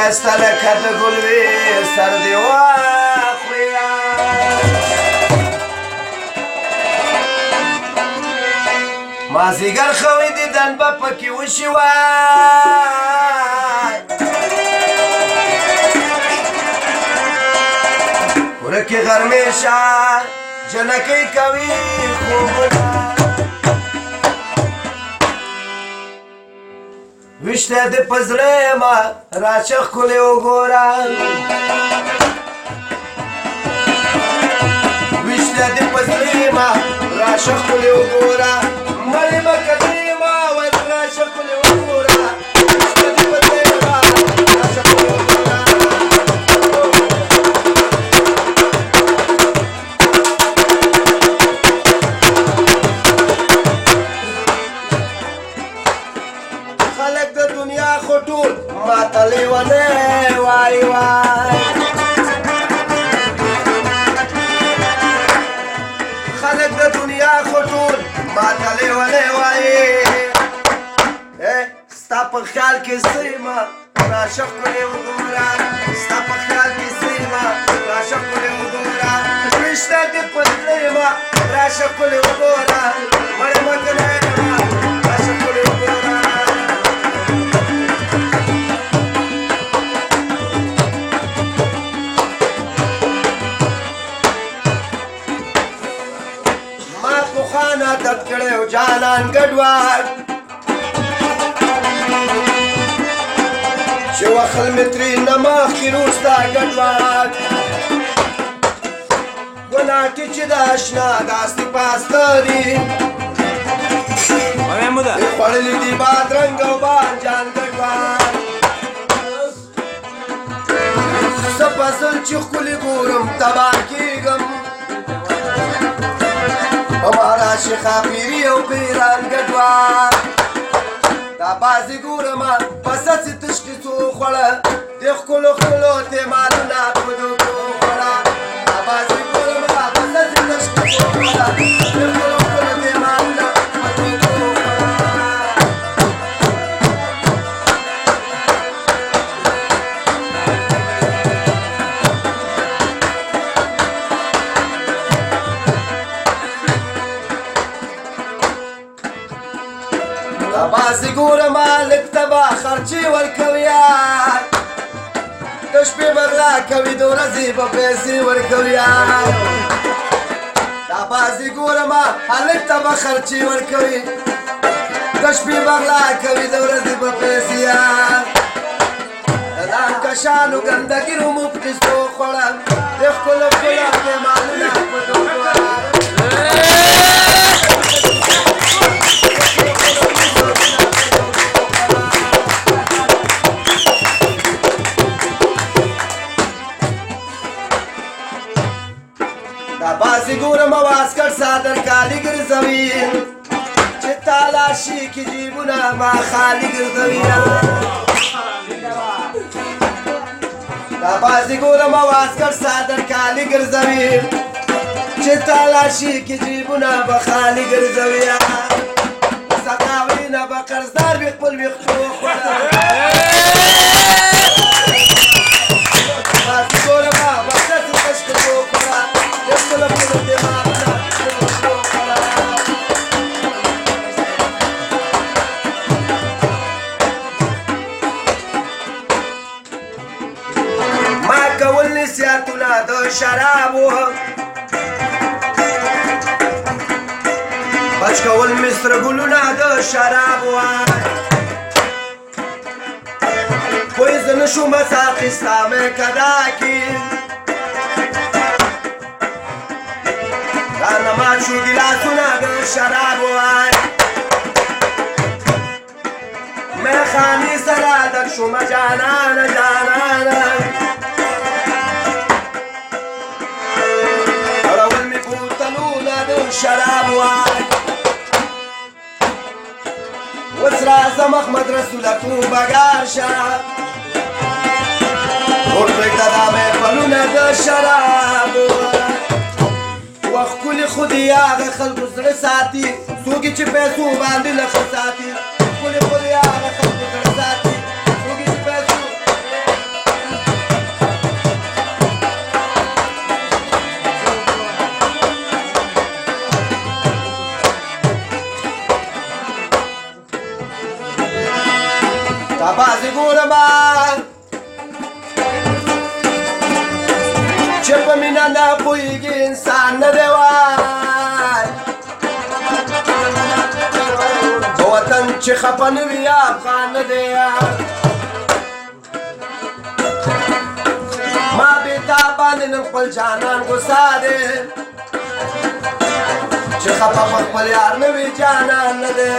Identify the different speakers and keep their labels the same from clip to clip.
Speaker 1: ښایسته لکه د ګل وې سر دې واخلې مازدیګر ښه دیدن به پکې وشي وای ورکې غرمې شه جنکۍ کوي خوبونه ویشته دې په زړه یمه راشه ښکلې وګوره ویشته دې په زړه یمه راشه ښکلې وګوره مړې به کتې یمه وای راشه ښکلې وګوره ویشته دې په زړه یمه راشه ښکلې وګوره خلک د دنیا خو ټول ماته لیونی وای وای خلک د دنیا خو ټول ماته لیونی وای ستا په خیال کې زه یمه راشه ښکلې وګوره ستا په خیال کې زه یمه راشه ښکلې وګوره ویشته دې په زړه یمه راشه ښکلې وګوره مړې مه کنه یمه راشه ښکلې وګوره عادت کړی و جانان ګډوډ چې وخل مې ترېنه مخکې وروسته ګډوډ ګناټې چې د اشنا داسې پاسته دي خوړلي دي بادرنګ او بانجان ګډوډ زه فصل چې ښکلې ګورم تباه کېږم همارا شیخا پیری او پیران ګډوډ دا بازي ګورمه پسه چې تشکې څو خوړه د ښکلو ښکلو تېمالونه په دوکو خوړه دا بازي ګورمه پسه چې تشکې څو خوړه د ښکلو ښکلو تېمالونه په دوکو بازي ګورمه لږ ته به خرچې ورکویا د شپې بغلا کوي د ورځې به پیسې ورکویا دا بازي ګورمه هلک ته به خرچې ورکوي د شپې بغلا کوي د ورځې به پیسې د ځان کشانو ګندګي رومو په کښتو خوړه د ښکلو ښکلو پېمانونه په دوکو بازي ګورم او عسکر صادر کالي ګرځوي چې تالاشي کې جیبونه ما خالي ګرځوي دا بازي ګورم او عسکر صادر کالي ګرځوي چې تالاشي کې جیبونه به خالي ګرځوي سقاوینه به قرضدار وي خپل ویښتو خوړه بازي ګورم به ښځې تشکې څو خوړه ما کول نصیحتونه د شرابو بچ کول مستر ګلونه د شرابو پوی زه نشومه ساخیستا مې کدا کې رانه مات شو ګیلاسونه د شرابو میخانې سره ډک شومه جانانه جانانه اړول مې بوتلونه د شرابو اوس راځه محمد رسوله تو بګار شه ور پرېږده دا محفلونه د شرابو وخت ښکلي خو د هغه خلکو زړه ساتي څوک چې پیسو باندې لښه ساتي ښکلي خو د هغه خلکو زړه ساتي څوک چې پیسو دا بازي ګورما چې په مینه نه پوهېږي انسان نه دی وای په وطن چې خفه نه وي افغان نه دی ما بې تا باندې نن خپل جانان غوسه دی چې خفه په خپل یار نه وي جانان نه دی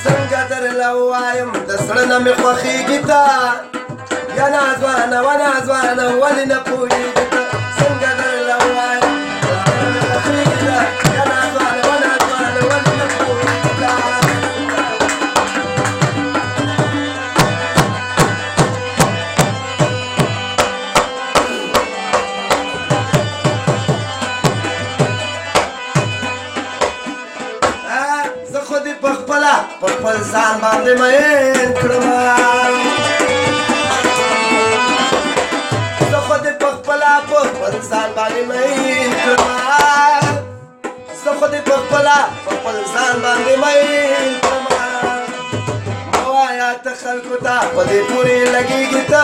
Speaker 1: څنګه درله ووایم د زړه نه مې خوښېږي ته یا نازوانه و نازوانه ولې نه پوهېږي ته څنګه درله ووایم د زړه نه مې خوښېږي ته یا نازوانه و نازوانه ولې نه پوهېږي ته زه خو دې په خپله په خپل ځان باندې مین کړم زه خو دې په خپله په خپل ځان باندې مین کړم زه خو دې په خپله په خپل ځان باندې مین کړم مه وایه ته خلکو ته په دې پورې لګېږي ته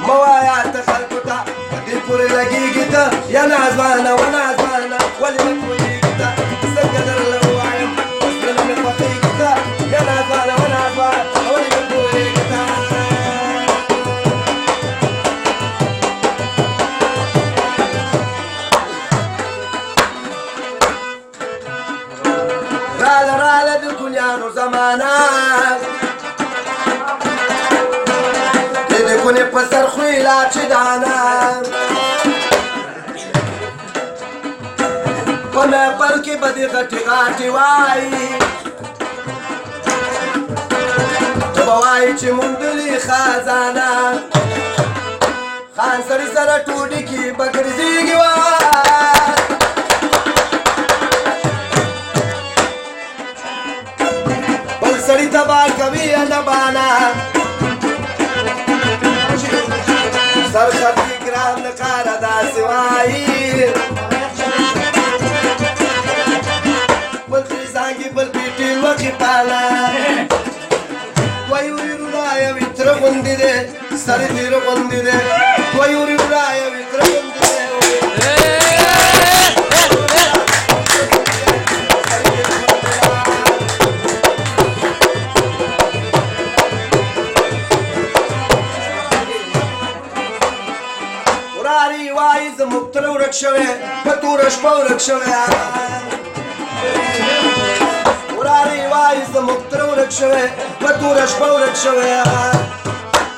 Speaker 1: مه وایه ته خلکو ته په دې پورې لګېږي ته یا نازوانه و نازوانه ولې نه پوهېږي ته څنګه درله ووایم زړه مې خوښېږي ته یا نازوانه و نازوانه ولې نه پوهېږي ته راله راله د کونیانو زمانه د کونې په سر خوی لا چې دانه په محفل کې به دې غټې غاټې وایي ته به وایي چې موندلې خزانه خان سړي سره ټوډي کې به ګرځېږي بل سړي تبا کوي انبانه سر خطي ګران د کاره داسې وایي بل ترې زانګي بل پیټې لوښي پاله دوی وروڼه یوې تره غوندې دی سر یې تېره غوندې دی دوی وروڼه یوې تره غوندې دی وراري وایي زموږ تره ورک شوی په توره شپه ورک شوی وراري وایي زموږ تره ورک شوی په توره شپه ورک شوی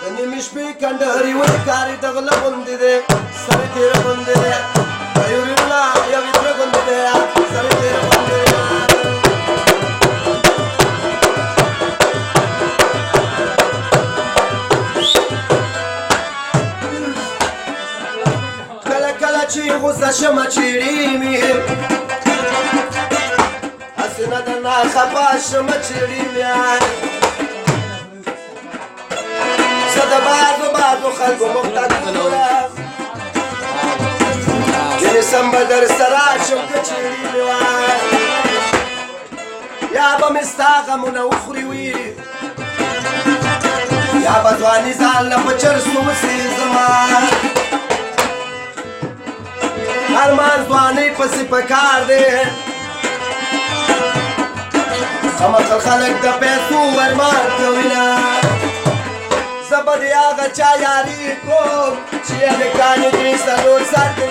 Speaker 1: د نیمې شپې کنډرې وکاري د غله غوندې دی سر یې تېره غوندې دی دوی وروڼه یوې تره غوندې دی سر یې تېره غوندې دی کله کله چې غوسه شمه چیړې مې هسې نه درنه خفه شمه چیړې مې زه د بعضو خلکو محتاج ګورم ځینې سم به در سره شم که چیړې مې وای یا به مې ستا غمونه وخوري وي یا به ځواني ځان له په چرسو وسېزمه ارمان ځوانۍ پسې پکار دی خمخل خلک د پیسو ارمان کوي نه زه به د هغه چا یاري کوم چې هلکانې درې څلور ساعته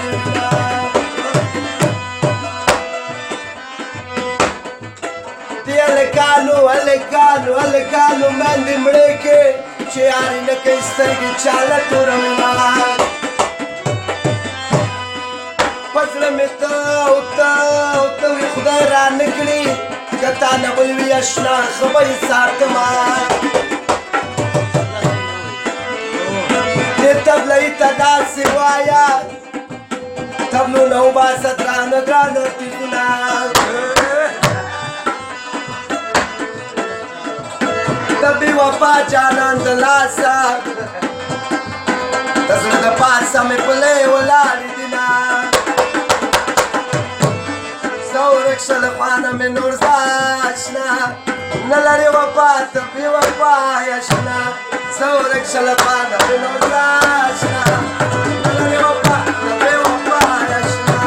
Speaker 1: دې هلکانو میندې مړې کې چې یاري نه کوي سترګې چاله تورومه پزړه مې ته وي خدای را نه کړي که تا نه بل وي اشنا ښه به یې ساتمه دې تبلۍ ته داسې وایه تبلونه وباسه درانه درانه تیزونه د بې وفا جانان د لاسه د زړه د پاسه مې پلې ولاړې دینه زه ورک ورک شل خوانه مې نور زاشنا نه لرې وفا ته بې وفا یشنا زه ورک شل خوانه مې نور زاشنا نه لرې وفا ته بې وفا یشنا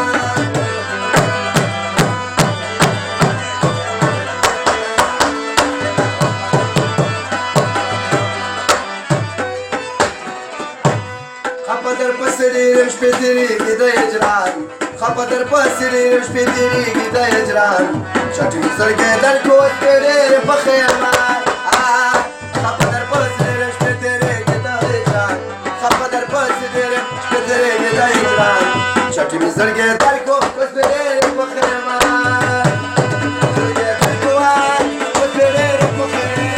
Speaker 1: خپه در پسې ډېرې شپې تېرېږي د هجران خپه در پسې ډېرې شپې تېرېږي د هجران چټې مې سترګې در کړو سپې ډېرې پخېمان خپه در پسې ډېرې شپې تېرېږي د هجران خپه در پسې ډېرې شپې تېرېږي د هجران چټې مې سترګې در کړو سپې ډېرې پخېمان سترګې در کړو سپې ډېرې پخېمان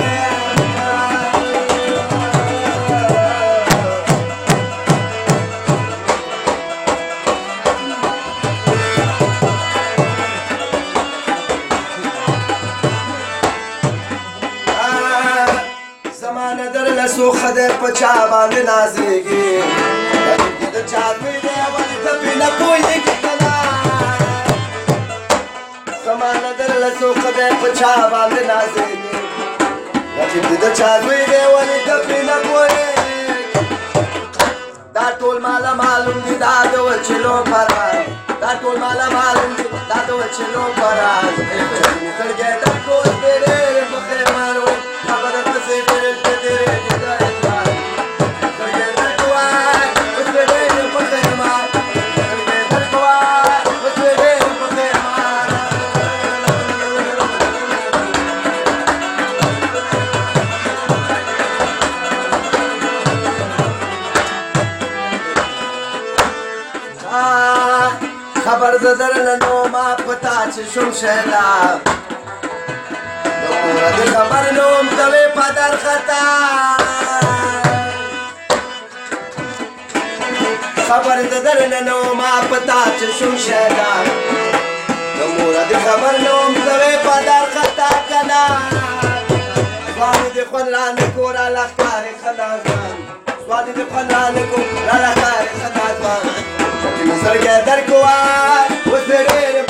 Speaker 1: زمانه در لسو خدای په چا باندې نازېږي لکه د چا دوی دی ولې ته پرې نه پوهېږي که نه زمانه در لسو خدای په چا باندې نازېږي لکه د چا دوی دی ولې ته پرې نه پوهېږي دا ټول ماله معلوم دي دا د وچلو پران دا ټول ماله معلوم دي دا د وچلو پران سترګې در کړو سپې ډېرې پخېمان وایي خبره پسې ډېرې شپې تېرېږي د هجران سترګې در کړو سپې ډېرې پخېمان سترګې در کړو سپې ډېرې پخېمان خبر د درنه نو ما پتا چې شوم شهدا د کوره د خبر نوم کوې په درخطا خبر د درنه نو ما پتا چې شوم شهدا د موره د خبر نوم کوې په درخطا کنه سوالې د خوند رانه کو را لښکارې خدا ځوان سوالې د خوند رانه کو را لښکارې خدا ځوان سترګې در کړو اوس مې ډېرې